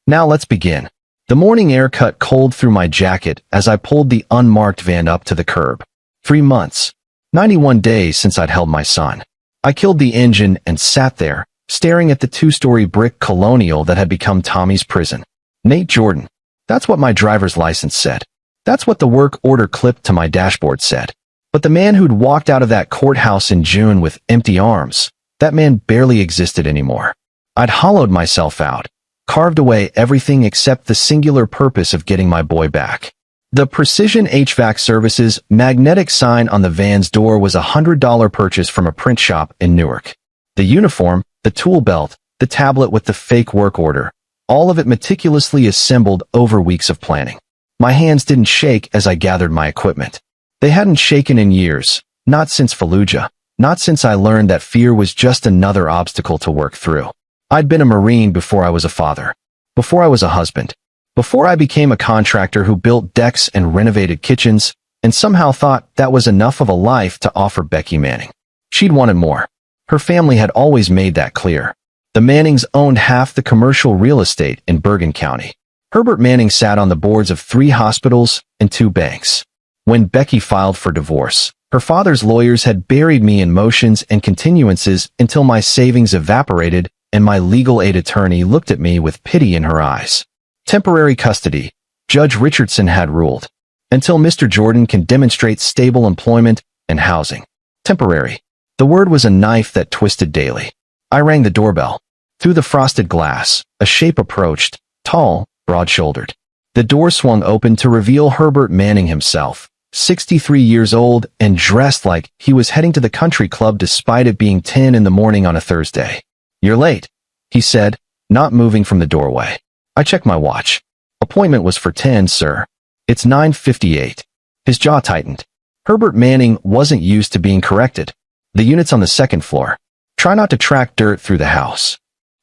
Now let's begin. The morning air cut cold through my jacket as I pulled the unmarked van up to the curb. 3 months. 91 days since I'd held my son. I killed the engine and sat there, staring at the 2-story brick colonial that had become Tommy's prison. Nate Jordan. That's what my driver's license said. That's what the work order clipped to my dashboard said. But the man who'd walked out of that courthouse in June with empty arms, that man barely existed anymore. I'd hollowed myself out, carved away everything except the singular purpose of getting my boy back. The Precision HVAC Services magnetic sign on the van's door was a $100 purchase from a print shop in Newark. The uniform, the tool belt, the tablet with the fake work order, all of it meticulously assembled over weeks of planning. My hands didn't shake as I gathered my equipment. They hadn't shaken in years, not since Fallujah, not since I learned that fear was just another obstacle to work through. I'd been a Marine before I was a father, before I was a husband, before I became a contractor who built decks and renovated kitchens, and somehow thought that was enough of a life to offer Becky Manning. She'd wanted more. Her family had always made that clear. The Mannings owned half the commercial real estate in Bergen County. Herbert Manning sat on the boards of 3 hospitals and 2 banks. When Becky filed for divorce, her father's lawyers had buried me in motions and continuances until my savings evaporated and my legal aid attorney looked at me with pity in her eyes. Temporary custody, Judge Richardson had ruled, until Mr. Jordan can demonstrate stable employment and housing. Temporary. The word was a knife that twisted daily. I rang the doorbell. Through the frosted glass, a shape approached, tall, broad-shouldered. The door swung open to reveal Herbert Manning himself, 63 years old and dressed like he was heading to the country club despite it being 10 in the morning on a Thursday. "You're late," he said, not moving from the doorway. I checked my watch. "Appointment was for 10, sir. It's 9:58. His jaw tightened. Herbert Manning wasn't used to being corrected. "The unit's on the 2nd floor. Try not to track dirt through the house."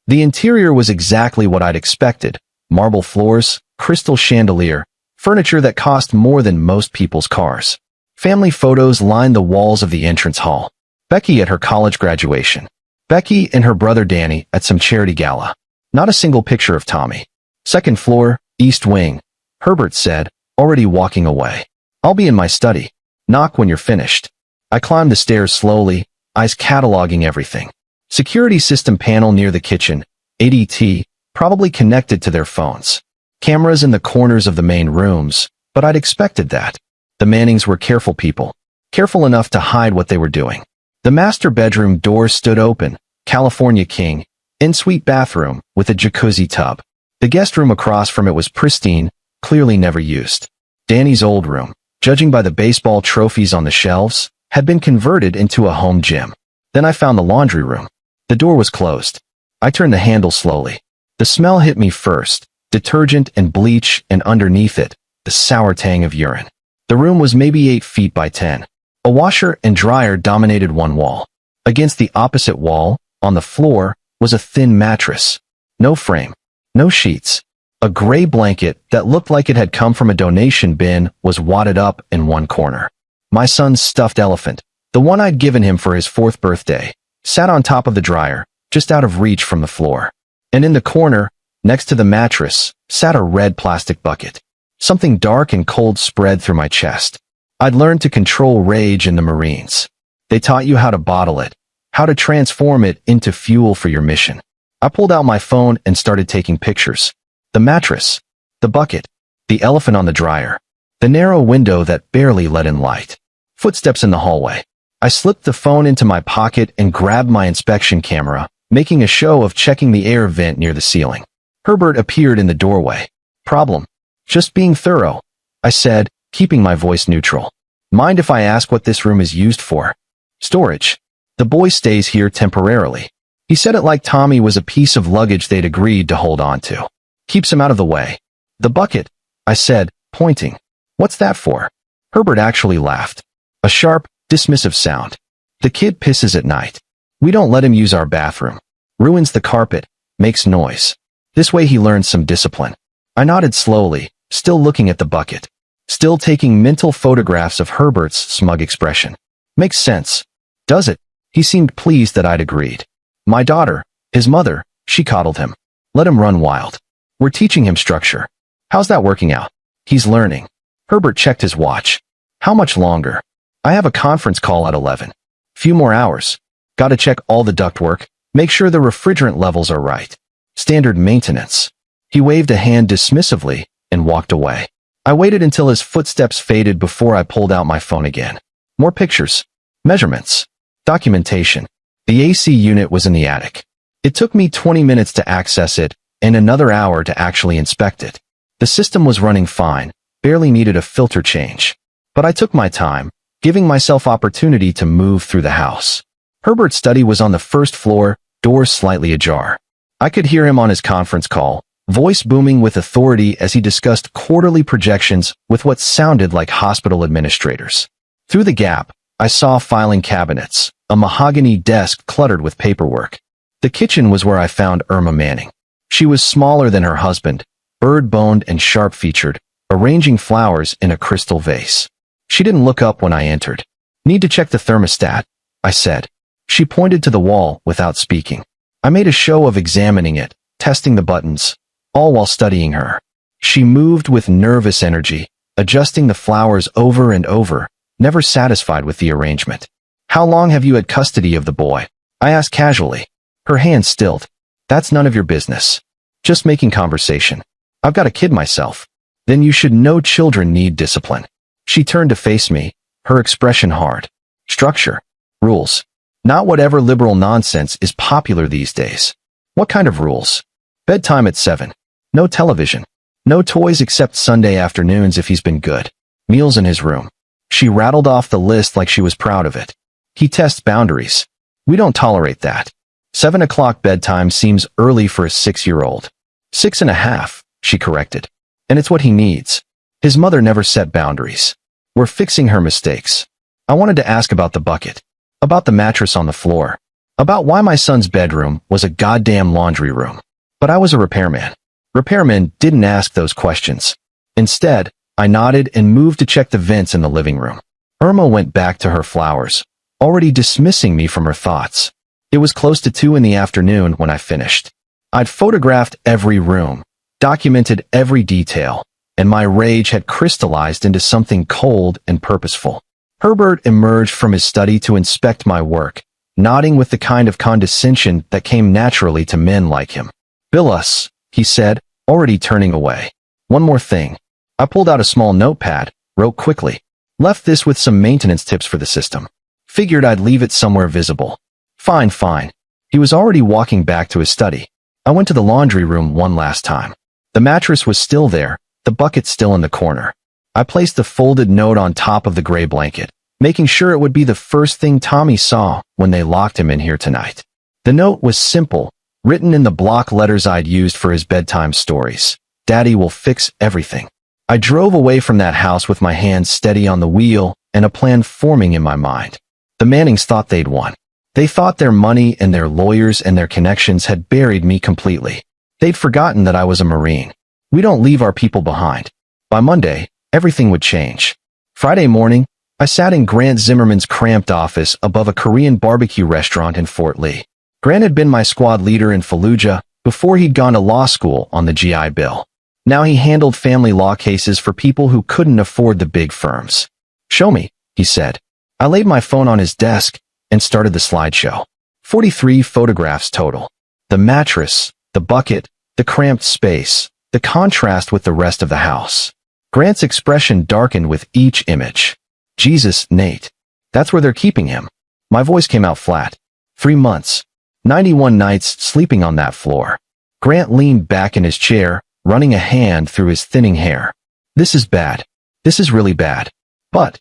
The interior was exactly what I'd expected. Marble floors, crystal chandelier, furniture that cost more than most people's cars. Family photos lined the walls of the entrance hall. Becky at her college graduation. Becky and her brother Danny at some charity gala. Not a single picture of Tommy. "2nd floor, east wing," Herbert said, already walking away. "I'll be in my study. Knock when you're finished." I climbed the stairs slowly, eyes cataloging everything. Security system panel near the kitchen, ADT, probably connected to their phones. Cameras in the corners of the main rooms, but I'd expected that. The Mannings were careful people, careful enough to hide what they were doing. The master bedroom door stood open, California King, ensuite bathroom with a jacuzzi tub. The guest room across from it was pristine, clearly never used. Danny's old room, judging by the baseball trophies on the shelves, had been converted into a home gym. Then I found the laundry room. The door was closed. I turned the handle slowly. The smell hit me first, detergent and bleach, and underneath it, the sour tang of urine. The room was maybe 8 feet by 10. A washer and dryer dominated one wall. Against the opposite wall, on the floor, was a thin mattress. No frame. No sheets. A gray blanket that looked like it had come from a donation bin was wadded up in one corner. My son's stuffed elephant, the one I'd given him for his 4th birthday, sat on top of the dryer, just out of reach from the floor. And in the corner, next to the mattress, sat a red plastic bucket. Something dark and cold spread through my chest. I'd learned to control rage in the Marines. They taught you how to bottle it, how to transform it into fuel for your mission. I pulled out my phone and started taking pictures. The mattress, the bucket, the elephant on the dryer, the narrow window that barely let in light. Footsteps in the hallway. I slipped the phone into my pocket and grabbed my inspection camera, making a show of checking the air vent near the ceiling. Herbert appeared in the doorway. "Problem. Just being thorough," I said, keeping my voice neutral. "Mind if I ask what this room is used for?" "Storage. The boy stays here temporarily." He said it like Tommy was a piece of luggage they'd agreed to hold on to. "Keeps him out of the way." "The bucket," I said, pointing. "What's that for?" Herbert actually laughed. A sharp, dismissive sound. "The kid pisses at night. We don't let him use our bathroom. Ruins the carpet, makes noise. This way he learns some discipline." I nodded slowly, still looking at the bucket, still taking mental photographs of Herbert's smug expression. "Makes sense. Does it?" He seemed pleased that I'd agreed. "My daughter, his mother, she coddled him. Let him run wild. We're teaching him structure. How's that working out? He's learning. Herbert checked his watch. How much longer? I have a conference call at 11. Few more hours. Gotta check all the ductwork, make sure the refrigerant levels are right. Standard maintenance. He waved a hand dismissively and walked away. I waited until his footsteps faded before I pulled out my phone again. More pictures. Measurements. Documentation. The AC unit was in the attic. It took me 20 minutes to access it and another hour to actually inspect it. The system was running fine, barely needed a filter change. But I took my time, giving myself opportunity to move through the house. Herbert's study was on the first floor, doors slightly ajar. I could hear him on his conference call, voice booming with authority as he discussed quarterly projections with what sounded like hospital administrators. Through the gap, I saw filing cabinets, a mahogany desk cluttered with paperwork. The kitchen was where I found Irma Manning. She was smaller than her husband, bird-boned and sharp-featured, arranging flowers in a crystal vase. She didn't look up when I entered. Need to check the thermostat, I said. She pointed to the wall without speaking. I made a show of examining it, testing the buttons, all while studying her. She moved with nervous energy, adjusting the flowers over and over, never satisfied with the arrangement. How long have you had custody of the boy? I asked casually. Her hand stilled. That's none of your business. Just making conversation. I've got a kid myself. Then you should know children need discipline. She turned to face me, her expression hard. Structure. Rules. Not whatever liberal nonsense is popular these days. What kind of rules? Bedtime at 7. No television. No toys except Sunday afternoons if he's been good. Meals in his room. She rattled off the list like she was proud of it. He tests boundaries. We don't tolerate that. 7 o'clock bedtime seems early for a 6-year-old. 6.5, she corrected. And it's what he needs. His mother never set boundaries. We're fixing her mistakes. I wanted to ask about the bucket. About the mattress on the floor. About why my son's bedroom was a goddamn laundry room. But I was a repairman. Repairmen didn't ask those questions. Instead, I nodded and moved to check the vents in the living room. Irma went back to her flowers, already dismissing me from her thoughts. It was close to 2 in the afternoon when I finished. I'd photographed every room, documented every detail, and my rage had crystallized into something cold and purposeful. Herbert emerged from his study to inspect my work, nodding with the kind of condescension that came naturally to men like him. Bill us, he said, already turning away. One more thing. I pulled out a small notepad, wrote quickly. Left this with some maintenance tips for the system. Figured I'd leave it somewhere visible. Fine, fine. He was already walking back to his study. I went to the laundry room one last time. The mattress was still there, the bucket still in the corner. I placed the folded note on top of the gray blanket, making sure it would be the first thing Tommy saw when they locked him in here tonight. The note was simple, written in the block letters I'd used for his bedtime stories. Daddy will fix everything. I drove away from that house with my hands steady on the wheel and a plan forming in my mind. The Mannings thought they'd won. They thought their money and their lawyers and their connections had buried me completely. They'd forgotten that I was a Marine. We don't leave our people behind. By Monday, everything would change. Friday morning, I sat in Grant Zimmerman's cramped office above a Korean barbecue restaurant in Fort Lee. Grant had been my squad leader in Fallujah before he'd gone to law school on the GI Bill. Now he handled family law cases for people who couldn't afford the big firms. Show me, he said. I laid my phone on his desk and started the slideshow. 43 photographs total. The mattress, the bucket, the cramped space, the contrast with the rest of the house. Grant's expression darkened with each image. Jesus, Nate. That's where they're keeping him. My voice came out flat. 3 months. 91 nights sleeping on that floor. Grant leaned back in his chair, running a hand through his thinning hair. This is bad. This is really bad. But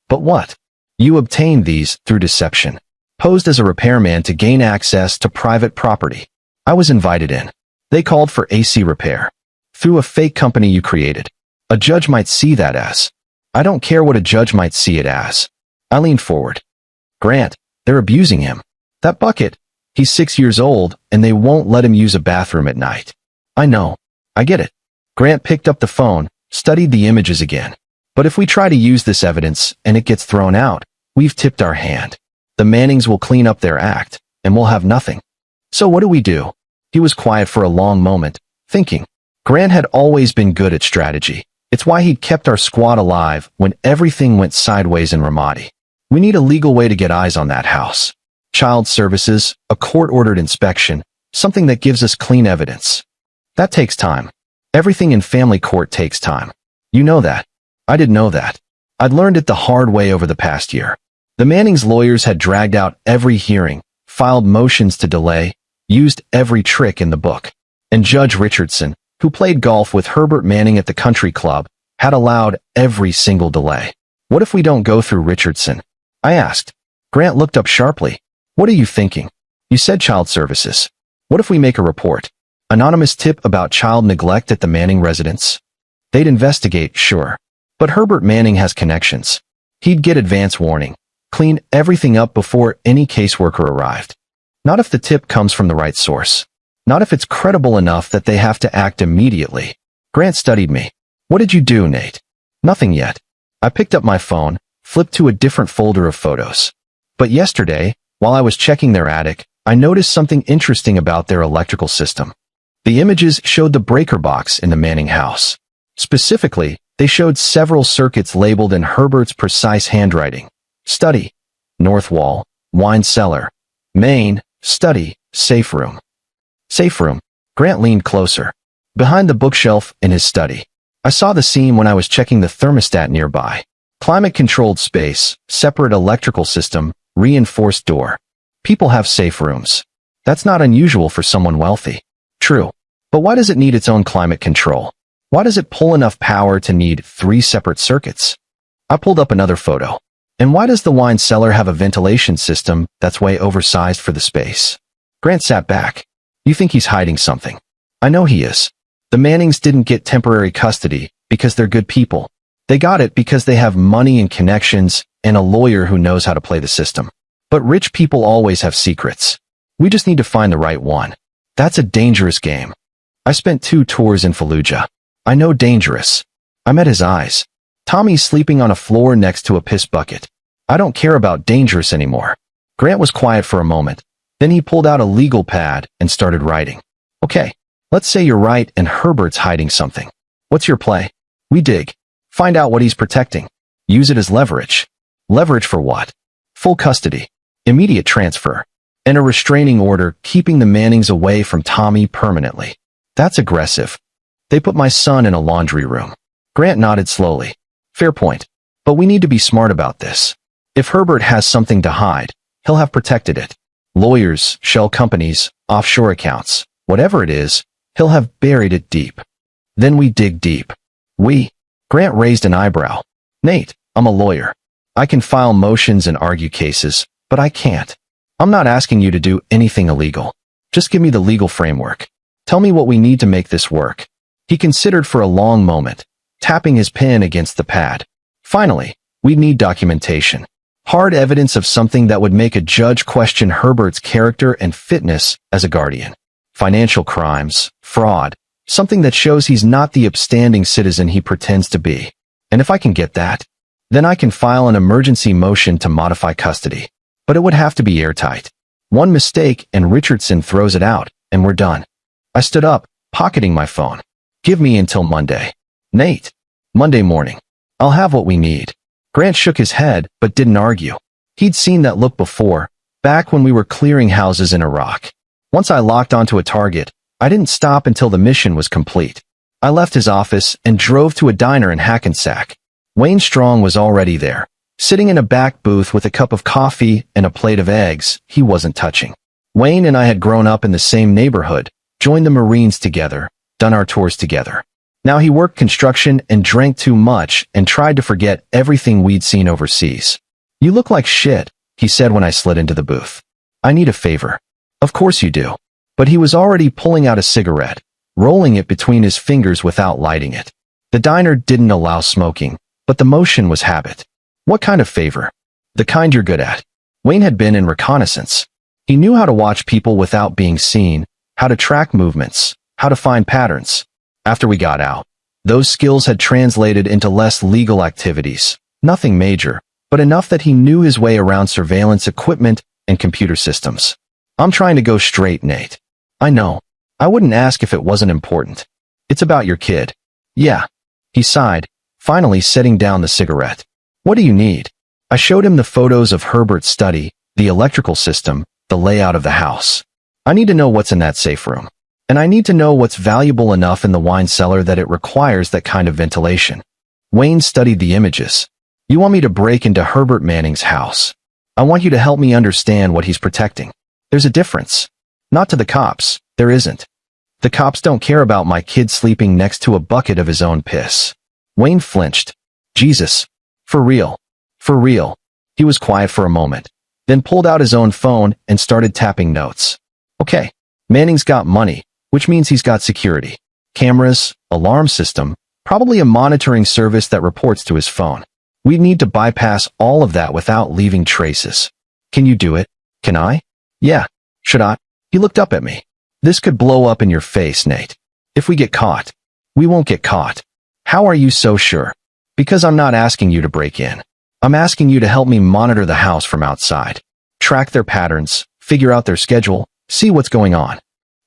what? You obtained these through deception. Posed as a repairman to gain access to private property. I was invited in. They called for AC repair. Through a fake company you created. A judge might see that as. I don't care what a judge might see it as. I leaned forward. Grant, they're abusing him. That bucket, he's 6 years old and they won't let him use a bathroom at night. I know. I get it. Grant picked up the phone, studied the images again. But if we try to use this evidence and it gets thrown out, we've tipped our hand. The Mannings will clean up their act, and we'll have nothing. So what do we do? He was quiet for a long moment, thinking. Grant had always been good at strategy. It's why he'd kept our squad alive when everything went sideways in Ramadi. We need a legal way to get eyes on that house. Child services, a court-ordered inspection, something that gives us clean evidence. That takes time. Everything in family court takes time. You know that. I didn't know that. I'd learned it the hard way over the past year. The Mannings lawyers had dragged out every hearing, filed motions to delay, used every trick in the book. And Judge Richardson, who played golf with Herbert Manning at the country club, had allowed every single delay. What if we don't go through Richardson? I asked. Grant looked up sharply. What are you thinking? You said child services. What if we make a report? Anonymous tip about child neglect at the Manning residence? They'd investigate, sure. But Herbert Manning has connections. He'd get advance warning, clean everything up before any caseworker arrived. Not if the tip comes from the right source. Not if it's credible enough that they have to act immediately. Grant studied me. What did you do, Nate? Nothing yet. I picked up my phone, flipped to a different folder of photos. But yesterday, while I was checking their attic, I noticed something interesting about their electrical system. The images showed the breaker box in the Manning house. Specifically, they showed several circuits labeled in Herbert's precise handwriting. Study, north wall, wine cellar, main, study, safe room. Safe room. Grant leaned closer. Behind the bookshelf in his study. I saw the scene when I was checking the thermostat nearby. Climate-controlled space, separate electrical system, reinforced door. People have safe rooms. That's not unusual for someone wealthy. True. But why does it need its own climate control? Why does it pull enough power to need 3 separate circuits? I pulled up another photo. And why does the wine cellar have a ventilation system that's way oversized for the space? Grant sat back. You think he's hiding something? I know he is. The Mannings didn't get temporary custody because they're good people. They got it because they have money and connections and a lawyer who knows how to play the system. But rich people always have secrets. We just need to find the right one. That's a dangerous game. I spent 2 tours in Fallujah. I know dangerous. I met his eyes. Tommy's sleeping on a floor next to a piss bucket. I don't care about dangerous anymore. Grant was quiet for a moment. Then he pulled out a legal pad and started writing. Okay, let's say you're right and Herbert's hiding something. What's your play? We dig. Find out what he's protecting. Use it as leverage. Leverage for what? Full custody. Immediate transfer. And a restraining order keeping the Mannings away from Tommy permanently. That's aggressive. They put my son in a laundry room. Grant nodded slowly. Fair point. But we need to be smart about this. If Herbert has something to hide, he'll have protected it. Lawyers, shell companies, offshore accounts, whatever it is, he'll have buried it deep. Then we dig deep. Grant raised an eyebrow. Nate, I'm a lawyer. I can file motions and argue cases, but I can't. I'm not asking you to do anything illegal. Just give me the legal framework. Tell me what we need to make this work. He considered for a long moment, tapping his pen against the pad. Finally, we need documentation. Hard evidence of something that would make a judge question Herbert's character and fitness as a guardian. Financial crimes, fraud, something that shows he's not the upstanding citizen he pretends to be. And if I can get that, then I can file an emergency motion to modify custody. But it would have to be airtight. One mistake and Richardson throws it out, and we're done. I stood up, pocketing my phone. Give me until Monday. Nate. Monday morning. I'll have what we need. Grant shook his head, but didn't argue. He'd seen that look before, back when we were clearing houses in Iraq. Once I locked onto a target, I didn't stop until the mission was complete. I left his office and drove to a diner in Hackensack. Wayne Strong was already there, sitting in a back booth with a cup of coffee and a plate of eggs he wasn't touching. Wayne and I had grown up in the same neighborhood, joined the Marines together, done our tours together. Now he worked construction and drank too much and tried to forget everything we'd seen overseas. You look like shit, he said when I slid into the booth. I need a favor. Of course you do. But he was already pulling out a cigarette, rolling it between his fingers without lighting it. The diner didn't allow smoking, but the motion was habit. What kind of favor? The kind you're good at. Wayne had been in reconnaissance. He knew how to watch people without being seen, how to track movements, how to find patterns. After we got out, those skills had translated into less legal activities. Nothing major, but enough that he knew his way around surveillance equipment and computer systems. I'm trying to go straight, Nate. I know. I wouldn't ask if it wasn't important. It's about your kid. Yeah. He sighed, finally setting down the cigarette. What do you need? I showed him the photos of Herbert's study, the electrical system, the layout of the house. I need to know what's in that safe room. And I need to know what's valuable enough in the wine cellar that it requires that kind of ventilation. Wayne studied the images. You want me to break into Herbert Manning's house. I want you to help me understand what he's protecting. There's a difference. Not to the cops, there isn't. The cops don't care about my kid sleeping next to a bucket of his own piss. Wayne flinched. Jesus. For real. For real. He was quiet for a moment, then pulled out his own phone and started tapping notes. Okay. Manning's got money, which means he's got security. Cameras, alarm system, probably a monitoring service that reports to his phone. We need to bypass all of that without leaving traces. Can you do it? Can I? Yeah. Should I? He looked up at me. This could blow up in your face, Nate. If we get caught. We won't get caught. How are you so sure? Because I'm not asking you to break in. I'm asking you to help me monitor the house from outside. Track their patterns, figure out their schedule, see what's going on.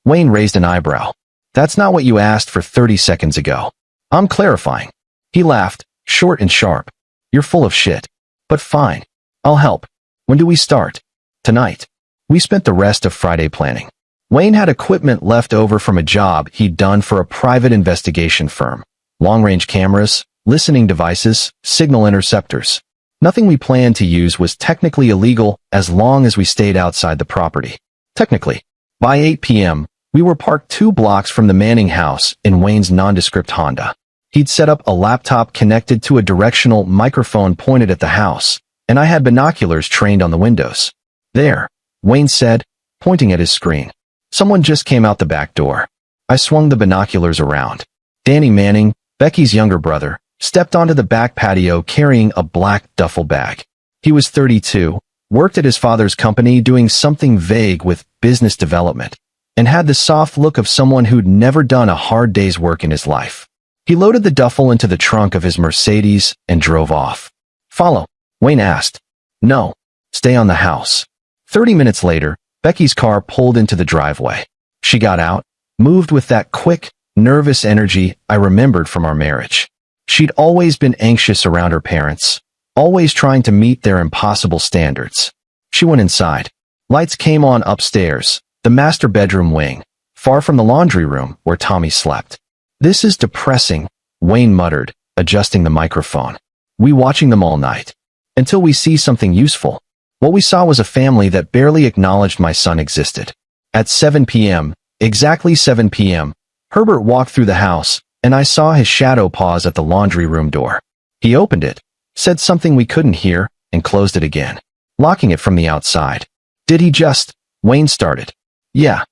Wayne raised an eyebrow. That's not what you asked for 30 seconds ago. I'm clarifying. He laughed, short and sharp. You're full of shit. But fine. I'll help. When do we start? Tonight. We spent the rest of Friday planning. Wayne had equipment left over from a job he'd done for a private investigation firm. Long-range cameras, listening devices, signal interceptors. Nothing we planned to use was technically illegal as long as we stayed outside the property. Technically. By 8 p.m., we were parked 2 blocks from the Manning house in Wayne's nondescript Honda. He'd set up a laptop connected to a directional microphone pointed at the house, and I had binoculars trained on the windows. There, Wayne said, pointing at his screen. Someone just came out the back door. I swung the binoculars around. Danny Manning, Becky's younger brother, stepped onto the back patio carrying a black duffel bag. He was 32, worked at his father's company doing something vague with business development, and had the soft look of someone who'd never done a hard day's work in his life. He loaded the duffel into the trunk of his Mercedes and drove off. Follow? Wayne asked. No. Stay on the house. 30 minutes later, Becky's car pulled into the driveway. She got out, moved with that quick, nervous energy I remembered from our marriage. She'd always been anxious around her parents, always trying to meet their impossible standards. She went inside. Lights came on upstairs, the master bedroom wing, far from the laundry room where Tommy slept. This is depressing, Wayne muttered, adjusting the microphone. We watching them all night. Until we see something useful. What we saw was a family that barely acknowledged my son existed. At 7 p.m., exactly 7 p.m., Herbert walked through the house, and I saw his shadow pause at the laundry room door. He opened it, said something we couldn't hear, and closed it again, locking it from the outside. Did he just? Wayne started. Yeah.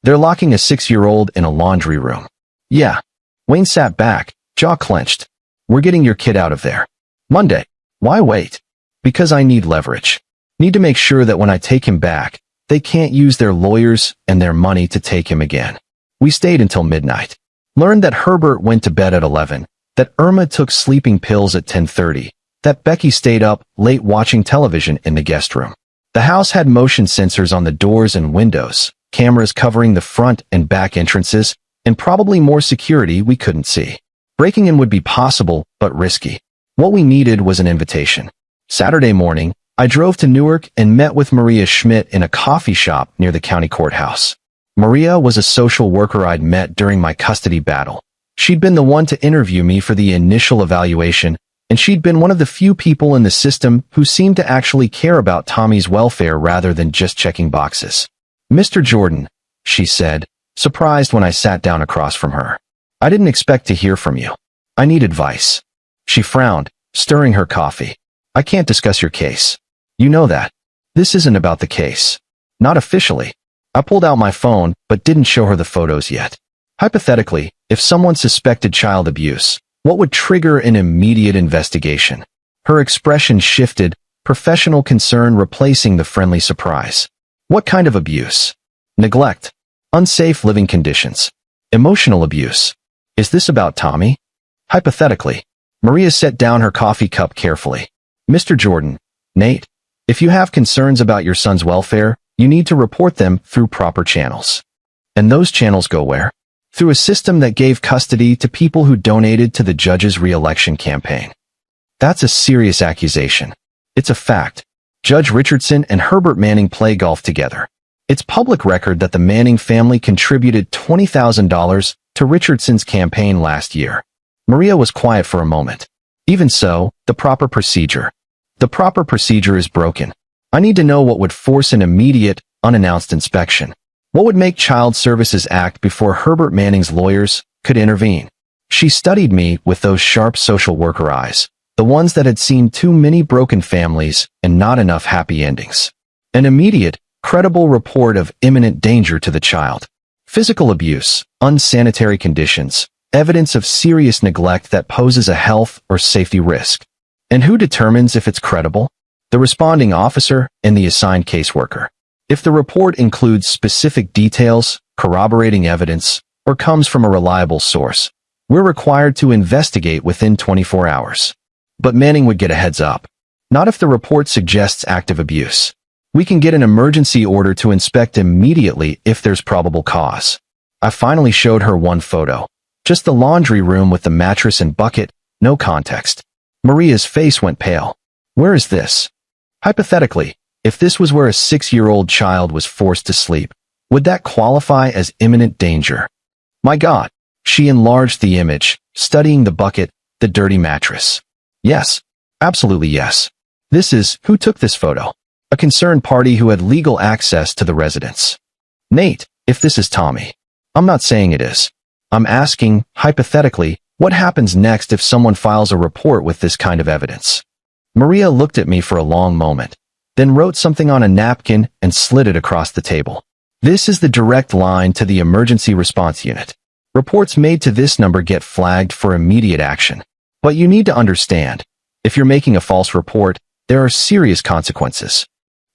They're locking a 6-year-old in a laundry room. Yeah. Wayne sat back, jaw clenched. We're getting your kid out of there. Monday. Why wait? Because I need leverage. Need to make sure that when I take him back, they can't use their lawyers and their money to take him again. We stayed until midnight. Learned that Herbert went to bed at 11, that Irma took sleeping pills at 10:30, that Becky stayed up late watching television in the guest room. The house had motion sensors on the doors and windows, cameras covering the front and back entrances, and probably more security we couldn't see. Breaking in would be possible, but risky. What we needed was an invitation. Saturday morning, I drove to Newark and met with Maria Schmidt in a coffee shop near the county courthouse. Maria was a social worker I'd met during my custody battle. She'd been the one to interview me for the initial evaluation, and she'd been one of the few people in the system who seemed to actually care about Tommy's welfare rather than just checking boxes. Mr. Jordan, she said, surprised when I sat down across from her. I didn't expect to hear from you. I need advice. She frowned, stirring her coffee. I can't discuss your case. You know that. This isn't about the case. Not officially. I pulled out my phone, but didn't show her the photos yet. Hypothetically, if someone suspected child abuse, what would trigger an immediate investigation? Her expression shifted, professional concern replacing the friendly surprise. What kind of abuse? Neglect. Unsafe living conditions. Emotional abuse. Is this about Tommy? Hypothetically. Maria set down her coffee cup carefully. Mr. Jordan, Nate, if you have concerns about your son's welfare, you need to report them through proper channels. And those channels go where? through a system that gave custody to people who donated to the judge's re-election campaign. That's a serious accusation. It's a fact. Judge Richardson and Herbert Manning play golf together. It's public record that the Manning family contributed $20,000 to Richardson's campaign last year. Maria was quiet for a moment. Even so, the proper procedure. The proper procedure is broken. I need to know what would force an immediate, unannounced inspection. What would make Child Services act before Herbert Manning's lawyers could intervene? She studied me with those sharp social worker eyes, the ones that had seen too many broken families and not enough happy endings. An immediate, credible report of imminent danger to the child. Physical abuse, unsanitary conditions, evidence of serious neglect that poses a health or safety risk. And who determines if it's credible? The responding officer and the assigned caseworker. If the report includes specific details, corroborating evidence, or comes from a reliable source, we're required to investigate within 24 hours. But Manning would get a heads up. Not if the report suggests active abuse. We can get an emergency order to inspect immediately if there's probable cause. I finally showed her one photo. Just the laundry room with the mattress and bucket, no context. Maria's face went pale. Where is this? Hypothetically, if this was where a 6-year-old child was forced to sleep, would that qualify as imminent danger? My God, she enlarged the image, studying the bucket, the dirty mattress. Yes, absolutely yes. This is, who took this photo? A concerned party who had legal access to the residence. Nate, if this is Tommy. I'm not saying it is. I'm asking, hypothetically, what happens next if someone files a report with this kind of evidence? Maria looked at me for a long moment, then wrote something on a napkin and slid it across the table. This is the direct line to the emergency response unit. Reports made to this number get flagged for immediate action. But you need to understand, if you're making a false report, there are serious consequences.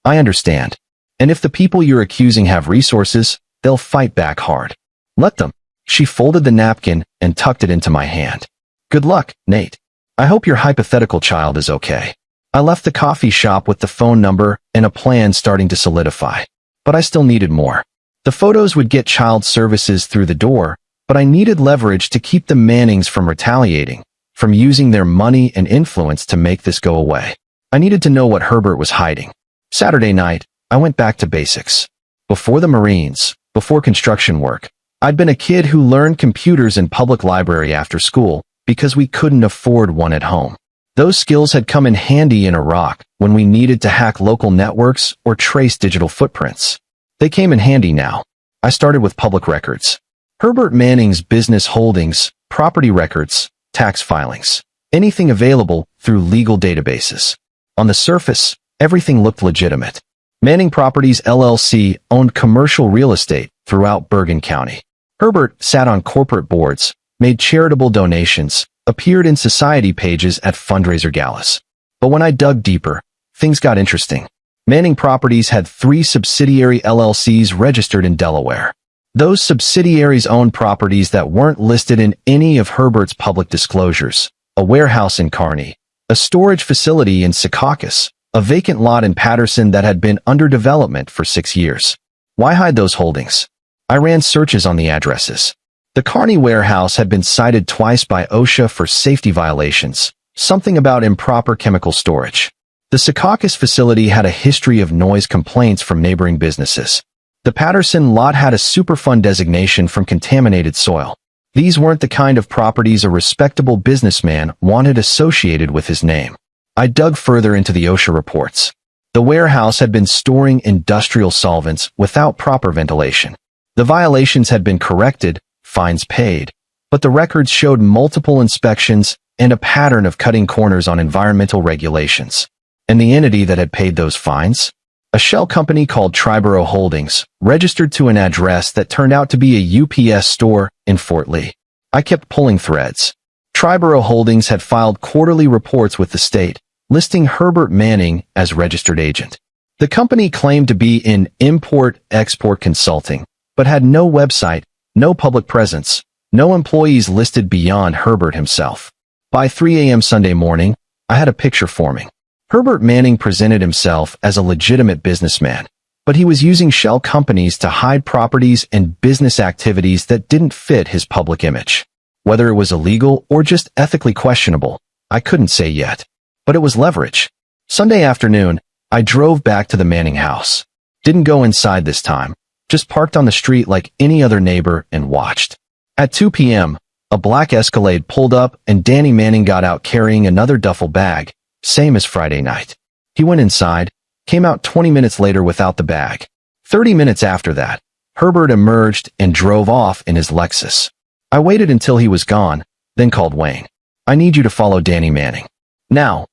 I understand. And if the people you're accusing have resources, they'll fight back hard. Let them. She folded the napkin and tucked it into my hand. Good luck, Nate. I hope your hypothetical child is okay. I left the coffee shop with the phone number and a plan starting to solidify. But I still needed more. The photos would get Child Services through the door, but I needed leverage to keep the Mannings from retaliating, from using their money and influence to make this go away. I needed to know what Herbert was hiding. Saturday night, I went back to basics. Before the Marines, before construction work, I'd been a kid who learned computers in public library after school because we couldn't afford one at home. Those skills had come in handy in Iraq when we needed to hack local networks or trace digital footprints. They came in handy now. I started with public records. Herbert Manning's business holdings, property records, tax filings, anything available through legal databases. On the surface, everything looked legitimate. Manning Properties LLC owned commercial real estate throughout Bergen County. Herbert sat on corporate boards, made charitable donations, appeared in society pages at fundraiser galas. But when I dug deeper, things got interesting. Manning Properties had 3 subsidiary LLCs registered in Delaware. Those subsidiaries owned properties that weren't listed in any of Herbert's public disclosures: a warehouse in Kearney, a storage facility in Secaucus, a vacant lot in Patterson that had been under development for 6 years. Why hide those holdings? I ran searches on the addresses. The Kearney warehouse had been cited twice by OSHA for safety violations, something about improper chemical storage. The Secaucus facility had a history of noise complaints from neighboring businesses. The Patterson lot had a Superfund designation from contaminated soil. These weren't the kind of properties a respectable businessman wanted associated with his name. I dug further into the OSHA reports. The warehouse had been storing industrial solvents without proper ventilation. The violations had been corrected, fines paid, but the records showed multiple inspections and a pattern of cutting corners on environmental regulations. And the entity that had paid those fines? A shell company called Triborough Holdings, registered to an address that turned out to be a UPS store in Fort Lee. I kept pulling threads. Triborough Holdings had filed quarterly reports with the state, listing Herbert Manning as registered agent. The company claimed to be in import-export consulting, but had no website, no public presence, no employees listed beyond Herbert himself. By 3 a.m. Sunday morning, I had a picture forming. Herbert Manning presented himself as a legitimate businessman, But he was using shell companies to hide properties and business activities that didn't fit his public image. Whether it was illegal or just ethically questionable, I couldn't say yet. But it was leverage. Sunday afternoon, I drove back to the Manning house. Didn't go inside this time, just parked on the street like any other neighbor and watched. At 2 p.m., a black Escalade pulled up and Danny Manning got out carrying another duffel bag, same as Friday night. He went inside, came out 20 minutes later without the bag. 30 minutes after that, Herbert emerged and drove off in his Lexus. I waited until he was gone, then called Wayne. I need you to follow Danny Manning. Now.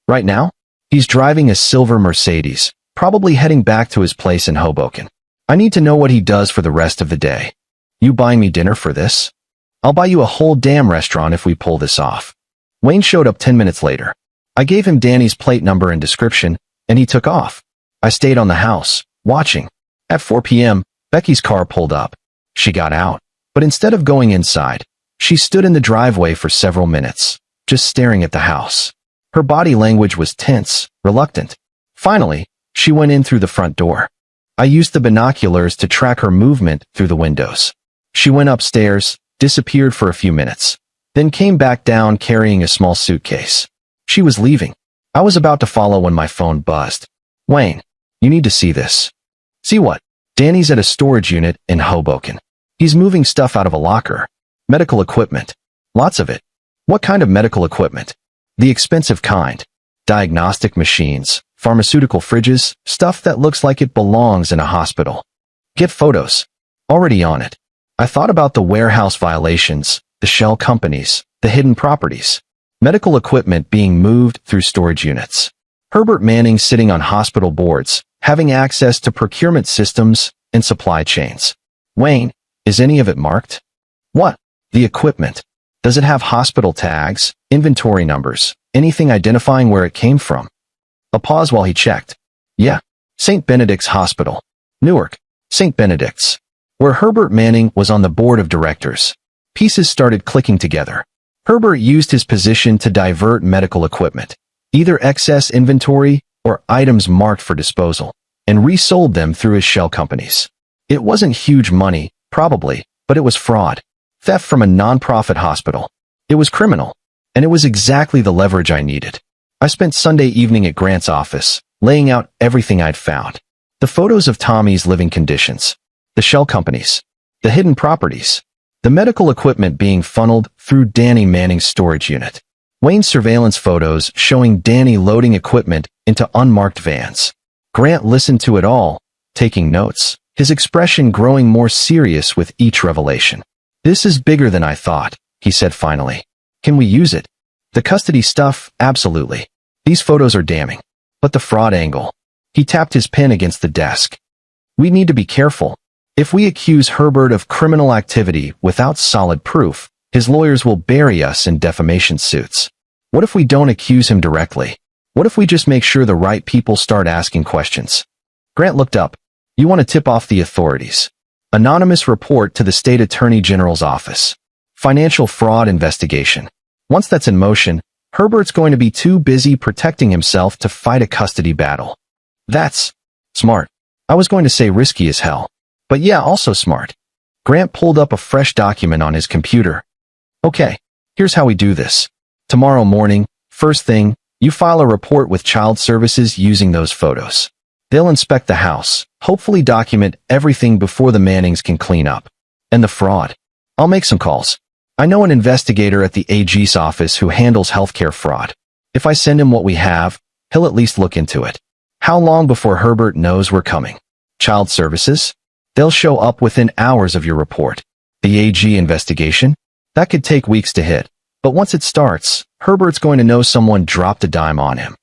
Right now? He's driving a silver Mercedes, probably heading back to his place in Hoboken. I need to know what he does for the rest of the day. You buying me dinner for this? I'll buy you a whole damn restaurant if we pull this off. Wayne showed up 10 minutes later. I gave him Danny's plate number and description, and he took off. I stayed on the house, watching. At 4 p.m., Becky's car pulled up. She got out, but instead of going inside, she stood in the driveway for several minutes, just staring at the house. Her body language was tense, reluctant. Finally, she went in through the front door. I used the binoculars to track her movement through the windows. She went upstairs, disappeared for a few minutes, then came back down carrying a small suitcase. She was leaving. I was about to follow when my phone buzzed. Wayne, you need to see this. See what? Danny's at a storage unit in Hoboken. He's moving stuff out of a locker. Medical equipment. Lots of it. What kind of medical equipment? The expensive kind. Diagnostic machines, pharmaceutical fridges, stuff that looks like it belongs in a hospital. Get photos. Already on it. I thought about the warehouse violations, the shell companies, the hidden properties. Medical equipment being moved through storage units. Herbert Manning sitting on hospital boards, having access to procurement systems and supply chains. Wayne, is any of it marked? What? The equipment. Does it have hospital tags, inventory numbers, anything identifying where it came from? A pause while he checked. Yeah. St. Benedict's Hospital. Newark. St. Benedict's. Where Herbert Manning was on the board of directors. Pieces started clicking together. Herbert used his position to divert medical equipment, either excess inventory or items marked for disposal, and resold them through his shell companies. It wasn't huge money, probably, but it was fraud. Theft from a non-profit hospital. It was criminal, and it was exactly the leverage I needed. I spent Sunday evening at Grant's office, laying out everything I'd found. The photos of Tommy's living conditions, the shell companies, the hidden properties, the medical equipment being funneled through Danny Manning's storage unit. Wayne's surveillance photos showing Danny loading equipment into unmarked vans. Grant listened to it all, taking notes, his expression growing more serious with each revelation. This is bigger than I thought, he said finally. Can we use it? The custody stuff, absolutely. These photos are damning. But the fraud angle. He tapped his pen against the desk. We need to be careful. If we accuse Herbert of criminal activity without solid proof, his lawyers will bury us in defamation suits. What if we don't accuse him directly? What if we just make sure the right people start asking questions? Grant looked up. You want to tip off the authorities. Anonymous report to the State Attorney General's office. Financial fraud investigation. Once that's in motion, Herbert's going to be too busy protecting himself to fight a custody battle. That's smart. I was going to say risky as hell. But yeah, also smart. Grant pulled up a fresh document on his computer. Okay, here's how we do this. Tomorrow morning, first thing, you file a report with Child Services using those photos. They'll inspect the house, hopefully document everything before the Mannings can clean up. And the fraud. I'll make some calls. I know an investigator at the AG's office who handles healthcare fraud. If I send him what we have, he'll at least look into it. How long before Herbert knows we're coming? Child Services? They'll show up within hours of your report. The AG investigation? That could take weeks to hit. But once it starts, Herbert's going to know someone dropped a dime on him.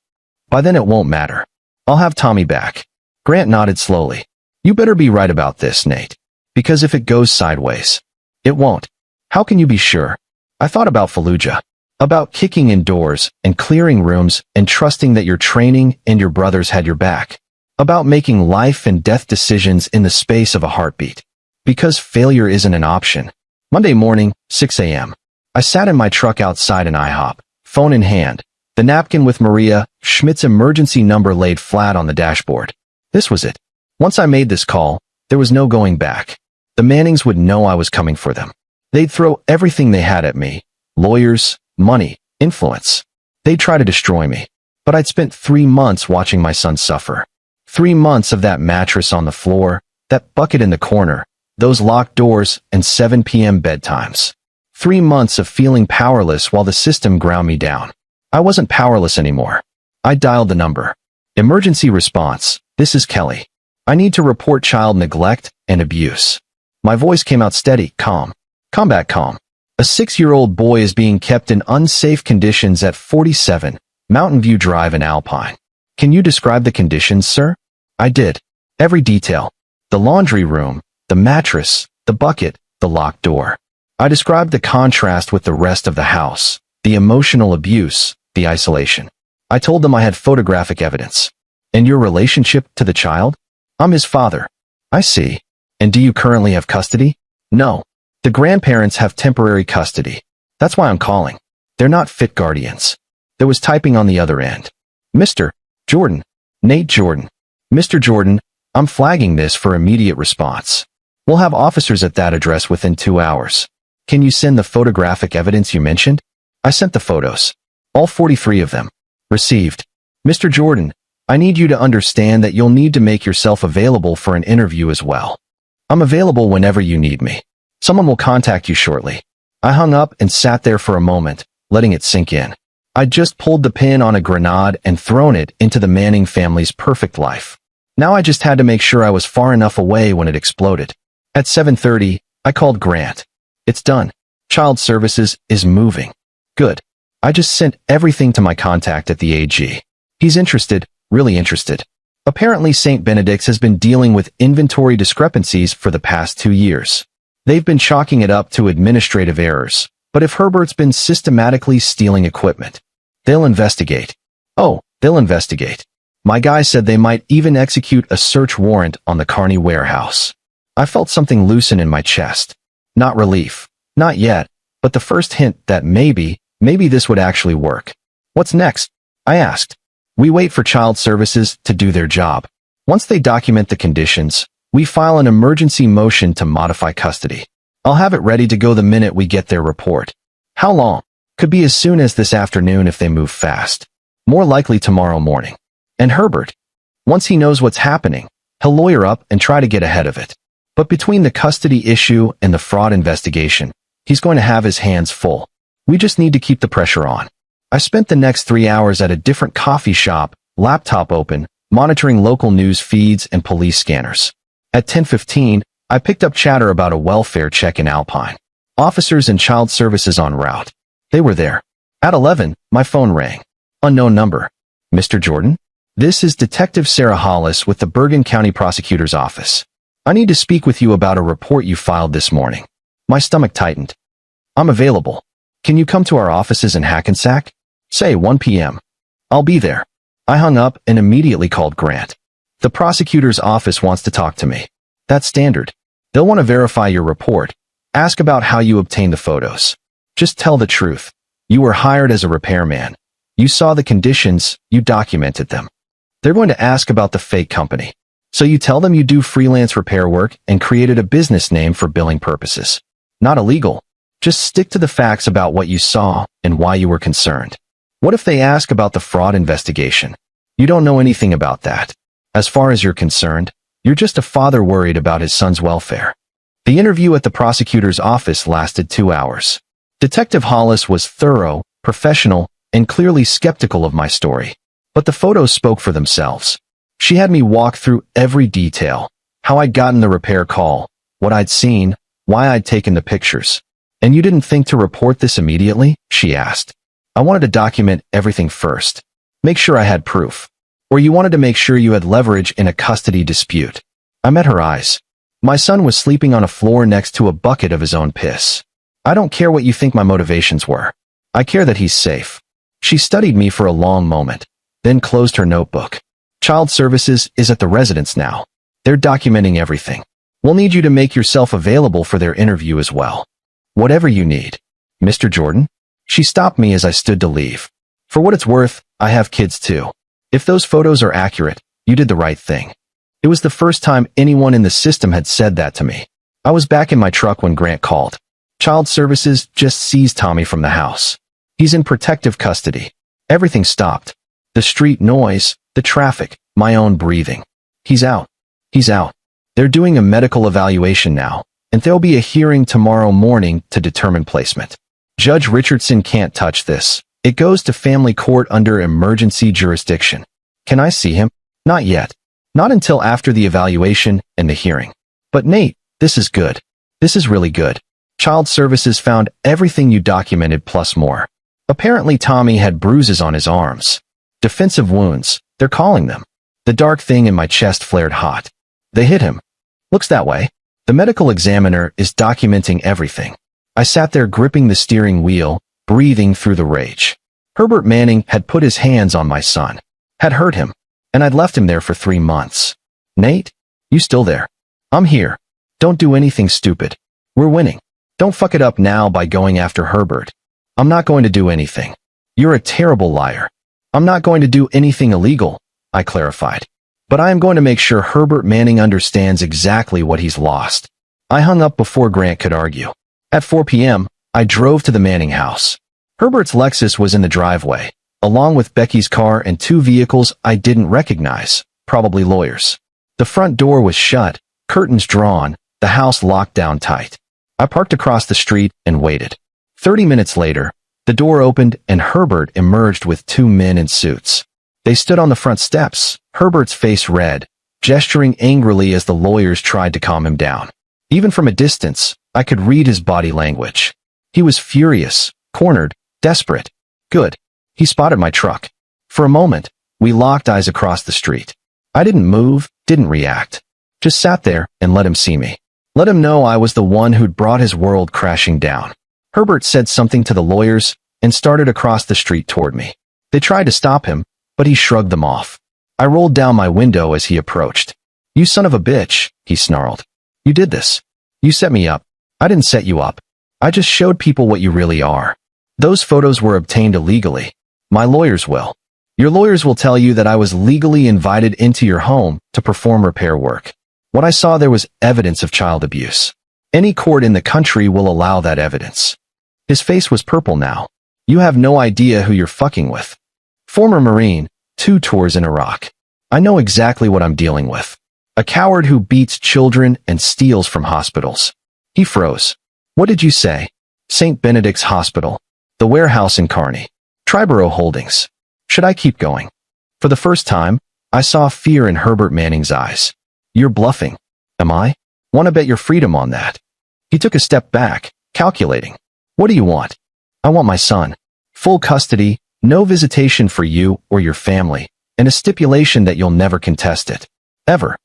By then it won't matter. I'll have Tommy back. Grant nodded slowly. You better be right about this, Nate. Because if it goes sideways, it won't. How can you be sure? I thought about Fallujah. About kicking in doors and clearing rooms and trusting that your training and your brothers had your back. About making life and death decisions in the space of a heartbeat. Because failure isn't an option. Monday morning, 6 a.m. I sat in my truck outside an IHOP, phone in hand. The napkin with Maria Schmidt's emergency number laid flat on the dashboard. This was it. Once I made this call, there was no going back. The Mannings would know I was coming for them. They'd throw everything they had at me: lawyers, money, influence. They'd try to destroy me. But I'd spent 3 months watching my son suffer. 3 months of that mattress on the floor, that bucket in the corner, those locked doors, and 7 p.m. bedtimes. 3 months of feeling powerless while the system ground me down. I wasn't powerless anymore. I dialed the number. Emergency response. This is Kelly. I need to report child neglect and abuse. My voice came out steady, calm. Combat calm. A 6-year-old boy is being kept in unsafe conditions at 47 Mountain View Drive in Alpine. Can you describe the conditions, sir? I did. Every detail. The laundry room, the mattress, the bucket, the locked door. I described the contrast with the rest of the house, the emotional abuse, the isolation. I told them I had photographic evidence. And your relationship to the child? I'm his father. I see. And do you currently have custody? No. The grandparents have temporary custody. That's why I'm calling. They're not fit guardians. There was typing on the other end. Mr. Jordan. Nate Jordan. Mr. Jordan, I'm flagging this for immediate response. We'll have officers at that address within 2 hours. Can you send the photographic evidence you mentioned? I sent the photos. All 43 of them. Received. Mr. Jordan, I need you to understand that you'll need to make yourself available for an interview as well. I'm available whenever you need me. Someone will contact you shortly. I hung up and sat there for a moment, letting it sink in. I'd just pulled the pin on a grenade and thrown it into the Manning family's perfect life. Now I just had to make sure I was far enough away when it exploded. At 7:30, I called Grant. It's done. Child Services is moving. Good. I just sent everything to my contact at the AG. He's interested, really interested. Apparently St. Benedict's has been dealing with inventory discrepancies for the past 2 years. They've been chalking it up to administrative errors, but if Herbert's been systematically stealing equipment, they'll investigate. Oh, they'll investigate. My guy said they might even execute a search warrant on the Kearney warehouse. I felt something loosen in my chest. Not relief. Not yet, but the first hint that maybe this would actually work. What's next? I asked. We wait for Child Services to do their job. Once they document the conditions, we file an emergency motion to modify custody. I'll have it ready to go the minute we get their report. How long? Could be as soon as this afternoon if they move fast. More likely tomorrow morning. And Herbert, once he knows what's happening, he'll lawyer up and try to get ahead of it. But between the custody issue and the fraud investigation, he's going to have his hands full. We just need to keep the pressure on. I spent the next 3 hours at a different coffee shop, laptop open, monitoring local news feeds and police scanners. At 10:15, I picked up chatter about a welfare check in Alpine. Officers and Child Services en route. They were there. At 11, my phone rang. Unknown number. Mr. Jordan? This is Detective Sarah Hollis with the Bergen County Prosecutor's Office. I need to speak with you about a report you filed this morning. My stomach tightened. I'm available. Can you come to our offices in Hackensack? Say 1 p.m. I'll be there. I hung up and immediately called Grant. The prosecutor's office wants to talk to me. That's standard. They'll want to verify your report. Ask about how you obtained the photos. Just tell the truth. You were hired as a repairman. You saw the conditions, you documented them. They're going to ask about the fake company. So you tell them you do freelance repair work and created a business name for billing purposes. Not illegal. Just stick to the facts about what you saw and why you were concerned. What if they ask about the fraud investigation? You don't know anything about that. As far as you're concerned, you're just a father worried about his son's welfare. The interview at the prosecutor's office lasted 2 hours. Detective Hollis was thorough, professional, and clearly skeptical of my story. But the photos spoke for themselves. She had me walk through every detail, how I'd gotten the repair call, what I'd seen, why I'd taken the pictures. And you didn't think to report this immediately? She asked. I wanted to document everything first. Make sure I had proof. Or you wanted to make sure you had leverage in a custody dispute. I met her eyes. My son was sleeping on a floor next to a bucket of his own piss. I don't care what you think my motivations were. I care that he's safe. She studied me for a long moment, then closed her notebook. Child Services is at the residence now. They're documenting everything. We'll need you to make yourself available for their interview as well. Whatever you need. Mr. Jordan? She stopped me as I stood to leave. For what it's worth, I have kids too. If those photos are accurate, you did the right thing. It was the first time anyone in the system had said that to me. I was back in my truck when Grant called. Child Services just seized Tommy from the house. He's in protective custody. Everything stopped. The street noise, the traffic, my own breathing. He's out. He's out. They're doing a medical evaluation now, and there'll be a hearing tomorrow morning to determine placement. Judge Richardson can't touch this. It goes to family court under emergency jurisdiction. Can I see him? Not yet. Not until after the evaluation and the hearing. But Nate, this is good. This is really good. Child Services found everything you documented plus more. Apparently Tommy had bruises on his arms. Defensive wounds, they're calling them. The dark thing in my chest flared hot. They hit him. Looks that way. The medical examiner is documenting everything. I sat there gripping the steering wheel, breathing through the rage. Herbert Manning had put his hands on my son. Had hurt him. And I'd left him there for 3 months. Nate? You still there? I'm here. Don't do anything stupid. We're winning. Don't fuck it up now by going after Herbert. I'm not going to do anything. You're a terrible liar. I'm not going to do anything illegal, I clarified. But I am going to make sure Herbert Manning understands exactly what he's lost. I hung up before Grant could argue. At 4 p.m., I drove to the Manning house. Herbert's Lexus was in the driveway, along with Becky's car and 2 vehicles I didn't recognize, probably lawyers. The front door was shut, curtains drawn, the house locked down tight. I parked across the street and waited. 30 minutes later, the door opened and Herbert emerged with 2 men in suits. They stood on the front steps, Herbert's face red, gesturing angrily as the lawyers tried to calm him down. Even from a distance, I could read his body language. He was furious, cornered, desperate. Good. He spotted my truck. For a moment, we locked eyes across the street. I didn't move, didn't react. Just sat there and let him see me. Let him know I was the one who'd brought his world crashing down. Herbert said something to the lawyers and started across the street toward me. They tried to stop him, but he shrugged them off. I rolled down my window as he approached. You son of a bitch, he snarled. You did this. You set me up. I didn't set you up. I just showed people what you really are. Those photos were obtained illegally. My lawyers will. Your lawyers will tell you that I was legally invited into your home to perform repair work. What I saw there was evidence of child abuse. Any court in the country will allow that evidence. His face was purple now. You have no idea who you're fucking with. Former Marine, 2 tours in Iraq. I know exactly what I'm dealing with. A coward who beats children and steals from hospitals. He froze. What did you say? St. Benedict's Hospital. The warehouse in Kearney. Triborough Holdings. Should I keep going? For the first time, I saw fear in Herbert Manning's eyes. You're bluffing. Am I? Want to bet your freedom on that. He took a step back, calculating. What do you want? I want my son. Full custody, no visitation for you or your family, and a stipulation that you'll never contest it. Ever.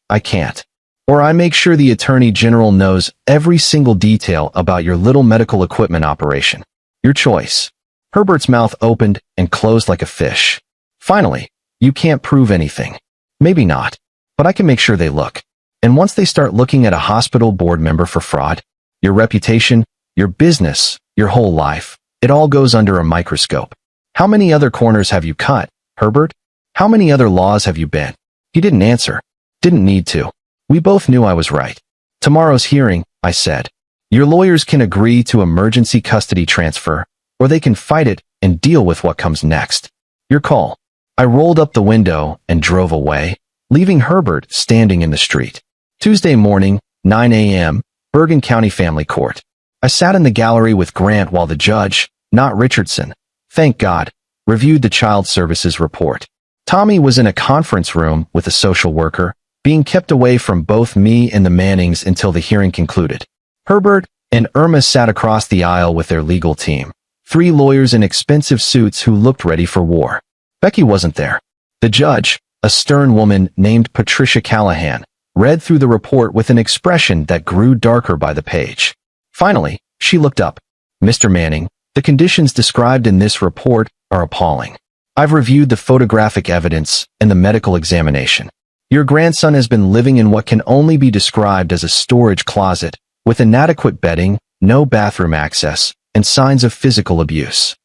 I can't. Or I make sure the Attorney General knows every single detail about your little medical equipment operation. Your choice. Herbert's mouth opened and closed like a fish. Finally, you can't prove anything. Maybe not. But I can make sure they look. And once they start looking at a hospital board member for fraud, your reputation, your business, your whole life, it all goes under a microscope. How many other corners have you cut, Herbert? How many other laws have you bent? He didn't answer. Didn't need to. We both knew I was right. Tomorrow's hearing, I said. Your lawyers can agree to emergency custody transfer, or they can fight it and deal with what comes next. Your call. I rolled up the window and drove away, leaving Herbert standing in the street. Tuesday morning, 9 a.m., Bergen County Family Court. I sat in the gallery with Grant while the judge, not Richardson, thank God, reviewed the Child Services report. Tommy was in a conference room with a social worker, being kept away from both me and the Mannings until the hearing concluded. Herbert and Irma sat across the aisle with their legal team, 3 lawyers in expensive suits who looked ready for war. Becky wasn't there. The judge, a stern woman named Patricia Callahan, read through the report with an expression that grew darker by the page. Finally, she looked up. Mr. Manning, the conditions described in this report are appalling. I've reviewed the photographic evidence and the medical examination. Your grandson has been living in what can only be described as a storage closet, with inadequate bedding, no bathroom access, and signs of physical abuse.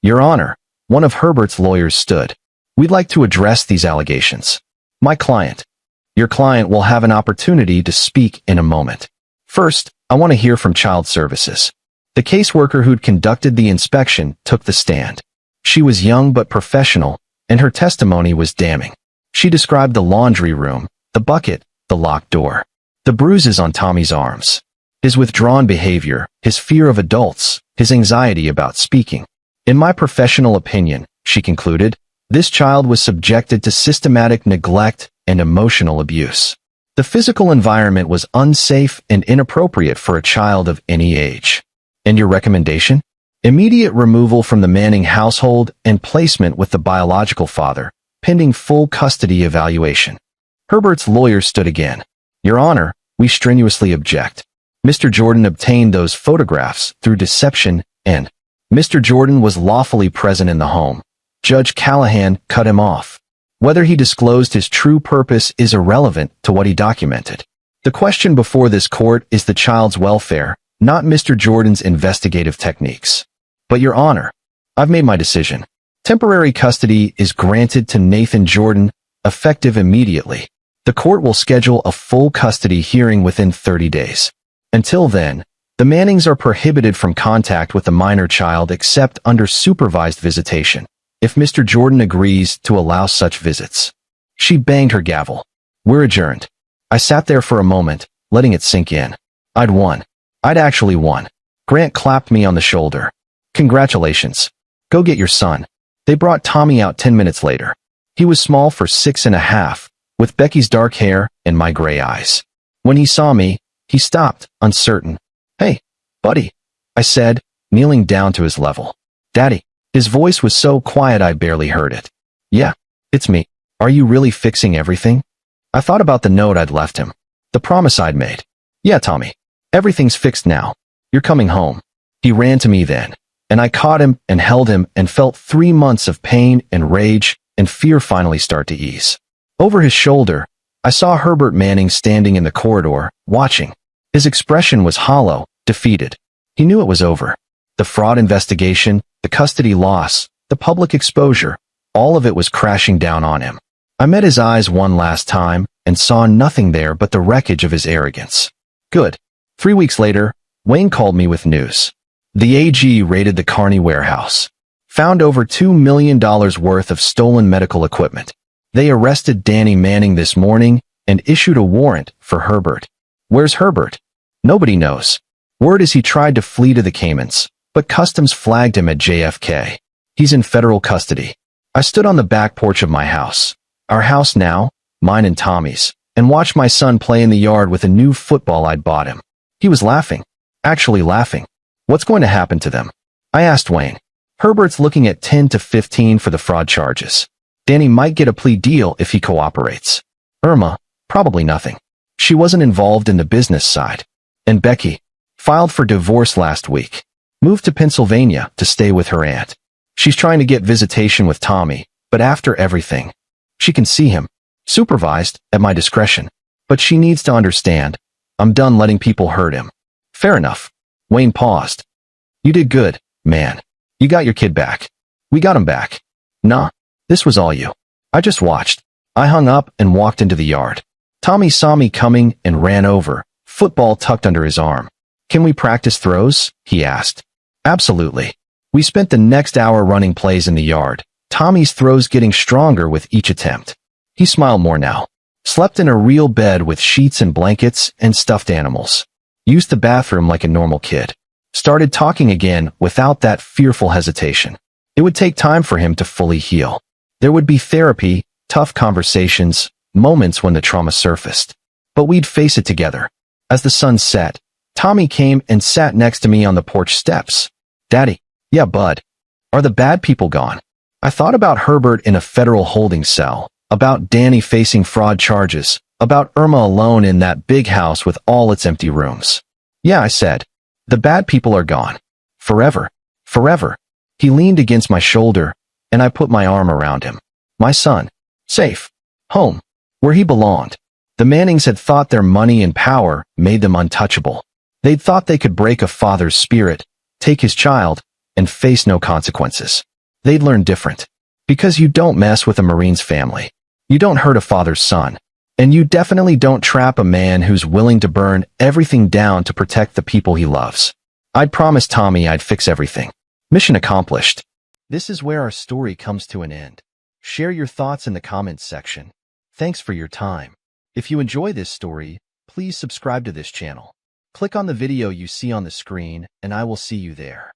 Your Honor, one of Herbert's lawyers stood. We'd like to address these allegations. My client. Your client will have an opportunity to speak in a moment. First, I want to hear from Child Services. The caseworker who'd conducted the inspection took the stand. She was young but professional, and her testimony was damning. She described the laundry room, the bucket, the locked door, the bruises on Tommy's arms, his withdrawn behavior, his fear of adults, his anxiety about speaking. In my professional opinion, she concluded, this child was subjected to systematic neglect and emotional abuse. The physical environment was unsafe and inappropriate for a child of any age. And your recommendation? Immediate removal from the Manning household and placement with the biological father, pending full custody evaluation. Herbert's lawyer stood again. Your Honor, we strenuously object. Mr. Jordan obtained those photographs through deception and Mr. Jordan was lawfully present in the home. Judge Callahan cut him off. Whether he disclosed his true purpose is irrelevant to what he documented. The question before this court is the child's welfare, not Mr. Jordan's investigative techniques. But Your Honor, I've made my decision. Temporary custody is granted to Nathan Jordan, effective immediately. The court will schedule a full custody hearing within 30 days. Until then, the Mannings are prohibited from contact with the minor child except under supervised visitation, if Mr. Jordan agrees to allow such visits. She banged her gavel. We're adjourned. I sat there for a moment, letting it sink in. I'd won. I'd actually won. Grant clapped me on the shoulder. Congratulations. Go get your son. They brought Tommy out 10 minutes later. He was small for 6.5, with Becky's dark hair and my gray eyes. When he saw me, he stopped, uncertain. Hey, buddy, I said, kneeling down to his level. Daddy. His voice was so quiet I barely heard it. Yeah, it's me. Are you really fixing everything? I thought about the note I'd left him. The promise I'd made. Yeah, Tommy. Everything's fixed now. You're coming home. He ran to me then, and I caught him and held him and felt 3 months of pain and rage and fear finally start to ease. Over his shoulder, I saw Herbert Manning standing in the corridor, watching. His expression was hollow, defeated. He knew it was over. The fraud investigation, the custody loss, the public exposure, all of it was crashing down on him. I met his eyes one last time and saw nothing there but the wreckage of his arrogance. Good. 3 weeks later, Wayne called me with news. The AG raided the Kearney warehouse. Found over $2 million worth of stolen medical equipment. They arrested Danny Manning this morning and issued a warrant for Herbert. Where's Herbert? Nobody knows. Word is he tried to flee to the Caymans, but customs flagged him at JFK. He's in federal custody. I stood on the back porch of my house. Our house now, mine and Tommy's, and watched my son play in the yard with a new football I'd bought him. He was laughing. Actually laughing. What's going to happen to them? I asked Wayne. Herbert's looking at 10 to 15 for the fraud charges. Danny might get a plea deal if he cooperates. Irma, probably nothing. She wasn't involved in the business side. And Becky, filed for divorce last week. Moved to Pennsylvania to stay with her aunt. She's trying to get visitation with Tommy, but after everything, she can see him, supervised, at my discretion. But she needs to understand, I'm done letting people hurt him. Fair enough. Wayne paused. You did good, man. You got your kid back. We got him back. Nah, this was all you. I just watched. I hung up and walked into the yard. Tommy saw me coming and ran over, football tucked under his arm. Can we practice throws? He asked. Absolutely. We spent the next hour running plays in the yard, Tommy's throws getting stronger with each attempt. He smiled more now. Slept in a real bed with sheets and blankets and stuffed animals. Used the bathroom like a normal kid. Started talking again without that fearful hesitation. It would take time for him to fully heal. There would be therapy, tough conversations, moments when the trauma surfaced. But we'd face it together. As the sun set, Tommy came and sat next to me on the porch steps. Daddy. Yeah, bud. Are the bad people gone? I thought about Herbert in a federal holding cell, about Danny facing fraud charges, about Irma alone in that big house with all its empty rooms. Yeah, I said. The bad people are gone. Forever. Forever. He leaned against my shoulder, and I put my arm around him. My son. Safe. Home. Where he belonged. The Mannings had thought their money and power made them untouchable. They'd thought they could break a father's spirit, take his child, and face no consequences. They'd learned different. Because you don't mess with a Marine's family. You don't hurt a father's son. And you definitely don't trap a man who's willing to burn everything down to protect the people he loves. I'd promised Tommy I'd fix everything. Mission accomplished. This is where our story comes to an end. Share your thoughts in the comments section. Thanks for your time. If you enjoy this story, please subscribe to this channel. Click on the video you see on the screen, and I will see you there.